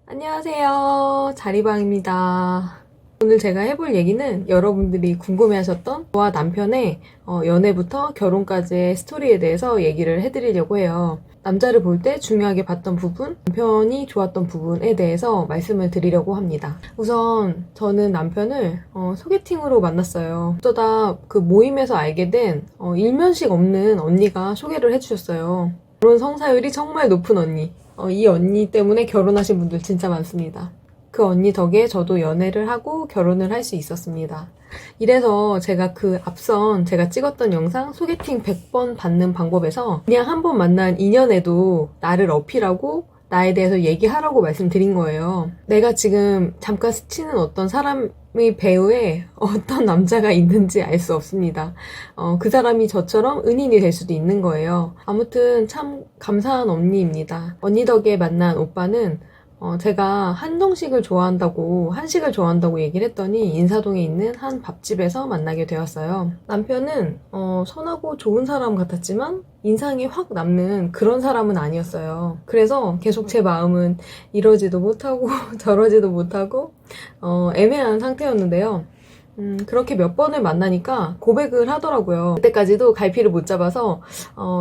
안녕하세요. 자리방입니다. 오늘 제가 해볼 얘기는 여러분들이 궁금해하셨던 저와 남편의 연애부터 결혼까지의 스토리에 대해서 얘기를 해드리려고 해요. 남자를 볼 때 중요하게 봤던 부분, 남편이 좋았던 부분에 대해서 말씀을 드리려고 합니다. 우선 저는 남편을 소개팅으로 만났어요. 어쩌다 그 모임에서 알게 된 일면식 없는 언니가 소개를 해주셨어요. 결혼 성사율이 정말 높은 언니. 이 언니 때문에 결혼하신 분들 진짜 많습니다. 그 언니 덕에 저도 연애를 하고 결혼을 할 수 있었습니다. 이래서 제가 그 앞선 제가 찍었던 영상 소개팅 100번 받는 방법에서 그냥 한 번 만난 인연에도 나를 어필하고 나에 대해서 얘기하라고 말씀드린 거예요. 내가 지금 잠깐 스치는 어떤 사람의 배우에 어떤 남자가 있는지 알 수 없습니다. 그 사람이 저처럼 은인이 될 수도 있는 거예요. 아무튼 참 감사한 언니입니다. 언니 덕에 만난 오빠는 제가 한정식을 좋아한다고, 한식을 좋아한다고 얘기를 했더니 인사동에 있는 한 밥집에서 만나게 되었어요. 남편은 선하고 좋은 사람 같았지만 인상이 확 남는 그런 사람은 아니었어요. 그래서 계속 제 마음은 이러지도 못하고 저러지도 못하고 애매한 상태였는데요. 그렇게 몇 번을 만나니까 고백을 하더라고요. 그때까지도 갈피를 못 잡아서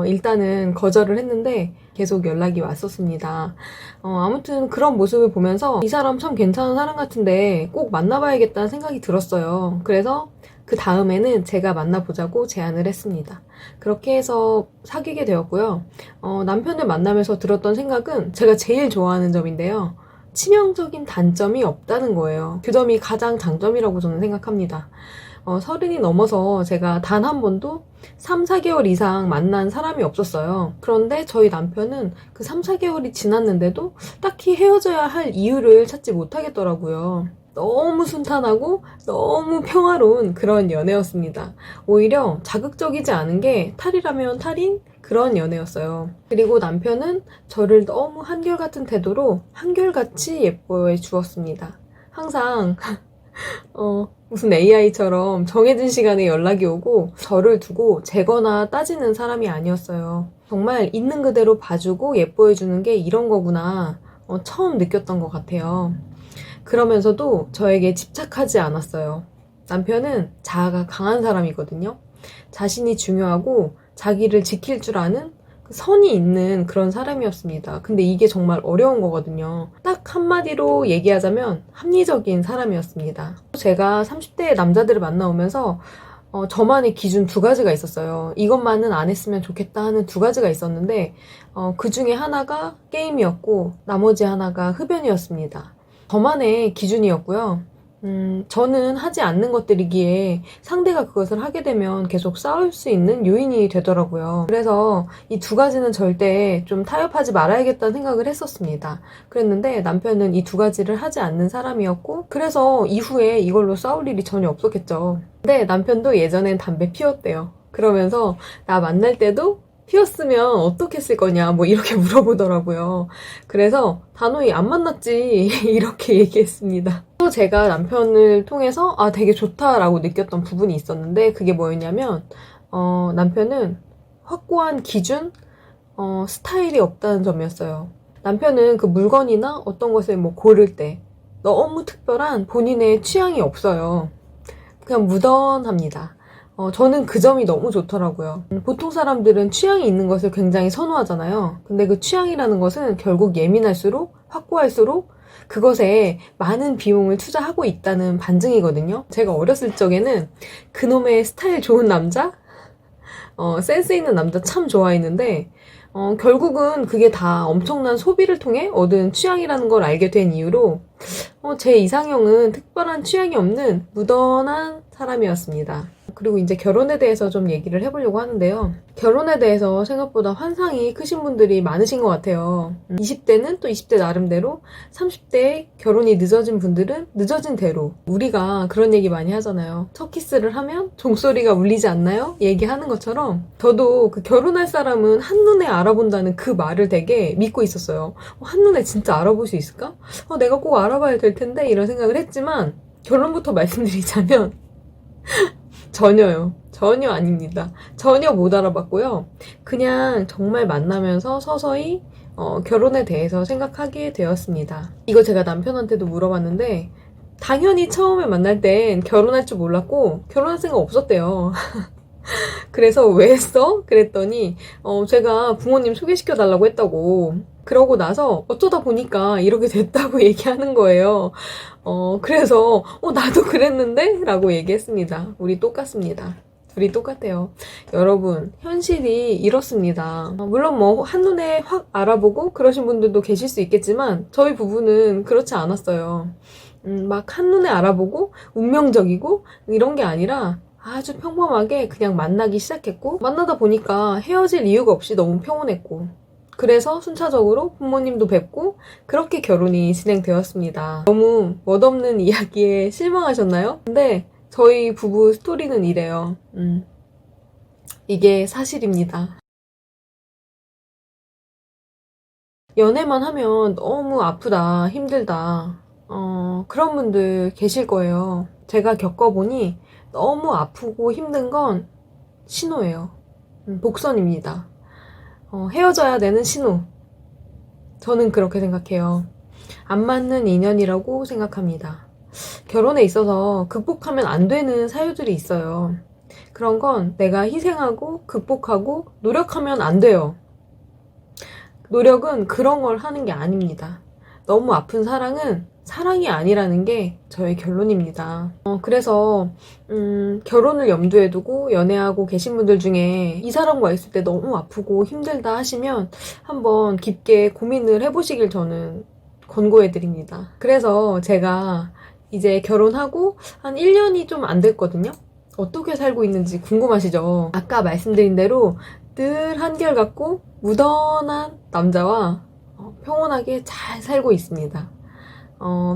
일단은 거절을 했는데 계속 연락이 왔었습니다. 아무튼 그런 모습을 보면서 이 사람 참 괜찮은 사람 같은데 꼭 만나봐야겠다는 생각이 들었어요. 그래서 그 다음에는 제가 만나보자고 제안을 했습니다. 그렇게 해서 사귀게 되었고요. 남편을 만나면서 들었던 생각은 제가 제일 좋아하는 점인데요. 치명적인 단점이 없다는 거예요. 그 점이 가장 장점이라고 저는 생각합니다. 30이 넘어서 제가 단 한 번도 3, 4개월 이상 만난 사람이 없었어요. 그런데 저희 남편은 그 3, 4개월이 지났는데도 딱히 헤어져야 할 이유를 찾지 못하겠더라고요. 너무 순탄하고 너무 평화로운 그런 연애였습니다. 오히려 자극적이지 않은 게 탈이라면 탈인? 그런 연애였어요. 그리고 남편은 저를 너무 한결같은 태도로 한결같이 예뻐해 주었습니다. 항상 무슨 AI처럼 정해진 시간에 연락이 오고 저를 두고 재거나 따지는 사람이 아니었어요. 정말 있는 그대로 봐주고 예뻐해주는 게 이런 거구나 처음 느꼈던 것 같아요. 그러면서도 저에게 집착하지 않았어요. 남편은 자아가 강한 사람이거든요. 자신이 중요하고 자기를 지킬 줄 아는 선이 있는 그런 사람이었습니다. 근데 이게 정말 어려운 거거든요. 딱 한마디로 얘기하자면 합리적인 사람이었습니다. 제가 30대의 남자들을 만나오면서 저만의 기준 두 가지가 있었어요. 이것만은 안 했으면 좋겠다 하는 두 가지가 있었는데 그 중에 하나가 게임이었고 나머지 하나가 흡연이었습니다. 저만의 기준이었고요. 저는 하지 않는 것들이기에 상대가 그것을 하게 되면 계속 싸울 수 있는 요인이 되더라고요. 그래서 이 두 가지는 절대 좀 타협하지 말아야겠다는 생각을 했었습니다. 그랬는데 남편은 이 두 가지를 하지 않는 사람이었고 그래서 이후에 이걸로 싸울 일이 전혀 없었겠죠. 근데 남편도 예전엔 담배 피웠대요. 그러면서 나 만날 때도 피웠으면 어떻게 했을 거냐 뭐 이렇게 물어보더라고요. 그래서 단호히 안 만났지 이렇게 얘기했습니다. 또 제가 남편을 통해서 되게 좋다라고 느꼈던 부분이 있었는데 그게 뭐였냐면 남편은 확고한 기준, 스타일이 없다는 점이었어요. 남편은 그 물건이나 어떤 것을 뭐 고를 때 너무 특별한 본인의 취향이 없어요. 그냥 무던합니다. 저는 그 점이 너무 좋더라고요. 보통 사람들은 취향이 있는 것을 굉장히 선호하잖아요. 근데 그 취향이라는 것은 결국 예민할수록, 확고할수록 그것에 많은 비용을 투자하고 있다는 반증이거든요. 제가 어렸을 적에는 그놈의 스타일 좋은 남자? 센스 있는 남자 참 좋아했는데, 결국은 그게 다 엄청난 소비를 통해 얻은 취향이라는 걸 알게 된 이유로, 제 이상형은 특별한 취향이 없는 무던한 사람이었습니다. 그리고 이제 결혼에 대해서 좀 얘기를 해보려고 하는데요. 결혼에 대해서 생각보다 환상이 크신 분들이 많으신 것 같아요. 20대는 또 20대 나름대로, 30대에 결혼이 늦어진 분들은 늦어진 대로. 우리가 그런 얘기 많이 하잖아요. 첫 키스를 하면 종소리가 울리지 않나요? 얘기하는 것처럼 저도 그 결혼할 사람은 한눈에 알아본다는 그 말을 되게 믿고 있었어요. 한눈에 진짜 알아볼 수 있을까? 내가 꼭 알아봐야 될 텐데 이런 생각을 했지만 결론부터 말씀드리자면 전혀요. 전혀 아닙니다. 전혀 못 알아봤고요. 그냥 정말 만나면서 서서히 결혼에 대해서 생각하게 되었습니다. 이거 제가 남편한테도 물어봤는데 당연히 처음에 만날 땐 결혼할 줄 몰랐고 결혼할 생각 없었대요. 그래서 왜 했어? 그랬더니 제가 부모님 소개시켜 달라고 했다고. 그러고 나서 어쩌다 보니까 이렇게 됐다고 얘기하는 거예요. 그래서 나도 그랬는데? 라고 얘기했습니다. 우리 똑같습니다. 둘이 똑같아요. 여러분, 현실이 이렇습니다. 물론 뭐 한눈에 확 알아보고 그러신 분들도 계실 수 있겠지만 저희 부부는 그렇지 않았어요. 막 한눈에 알아보고 운명적이고 이런 게 아니라 아주 평범하게 그냥 만나기 시작했고 만나다 보니까 헤어질 이유가 없이 너무 평온했고 그래서 순차적으로 부모님도 뵙고 그렇게 결혼이 진행되었습니다. 너무 멋없는 이야기에 실망하셨나요? 근데 저희 부부 스토리는 이래요. 이게 사실입니다. 연애만 하면 너무 아프다, 힘들다. 그런 분들 계실 거예요. 제가 겪어보니 너무 아프고 힘든 건 신호예요. 복선입니다. 헤어져야 되는 신호. 저는 그렇게 생각해요. 안 맞는 인연이라고 생각합니다. 결혼에 있어서 극복하면 안 되는 사유들이 있어요. 그런 건 내가 희생하고 극복하고 노력하면 안 돼요. 노력은 그런 걸 하는 게 아닙니다. 너무 아픈 사랑은 사랑이 아니라는 게 저의 결론입니다. 그래서 결혼을 염두에 두고 연애하고 계신 분들 중에 이 사람과 있을 때 너무 아프고 힘들다 하시면 한번 깊게 고민을 해보시길 저는 권고해드립니다. 그래서 제가 이제 결혼하고 한 1년이 좀 안 됐거든요. 어떻게 살고 있는지 궁금하시죠? 아까 말씀드린 대로 늘 한결같고 무던한 남자와 평온하게 잘 살고 있습니다.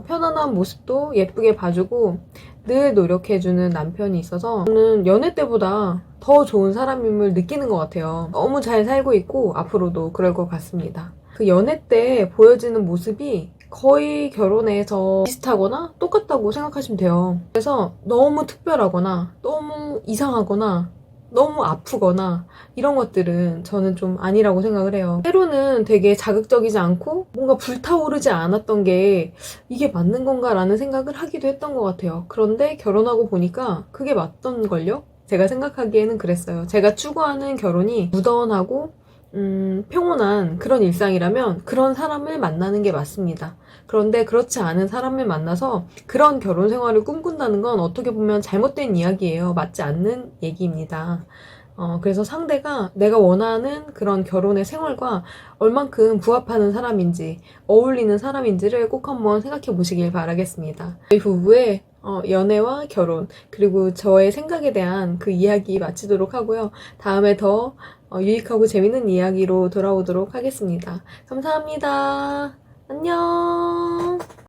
편안한 모습도 예쁘게 봐주고 늘 노력해주는 남편이 있어서 저는 연애 때보다 더 좋은 사람임을 느끼는 것 같아요. 너무 잘 살고 있고 앞으로도 그럴 것 같습니다. 그 연애 때 보여지는 모습이 거의 결혼해서 비슷하거나 똑같다고 생각하시면 돼요. 그래서 너무 특별하거나 너무 이상하거나 너무 아프거나 이런 것들은 저는 좀 아니라고 생각을 해요. 때로는 되게 자극적이지 않고 뭔가 불타오르지 않았던 게 이게 맞는 건가라는 생각을 하기도 했던 것 같아요. 그런데 결혼하고 보니까 그게 맞던걸요? 제가 생각하기에는 그랬어요. 제가 추구하는 결혼이 무던하고 평온한 그런 일상이라면 그런 사람을 만나는 게 맞습니다. 그런데 그렇지 않은 사람을 만나서 그런 결혼 생활을 꿈꾼다는 건 어떻게 보면 잘못된 이야기예요. 맞지 않는 얘기입니다. 그래서 상대가 내가 원하는 그런 결혼의 생활과 얼만큼 부합하는 사람인지, 어울리는 사람인지를 꼭 한번 생각해 보시길 바라겠습니다. 저희 부부의 연애와 결혼, 그리고 저의 생각에 대한 그 이야기 마치도록 하고요. 다음에 더 유익하고 재밌는 이야기로 돌아오도록 하겠습니다. 감사합니다. 안녕.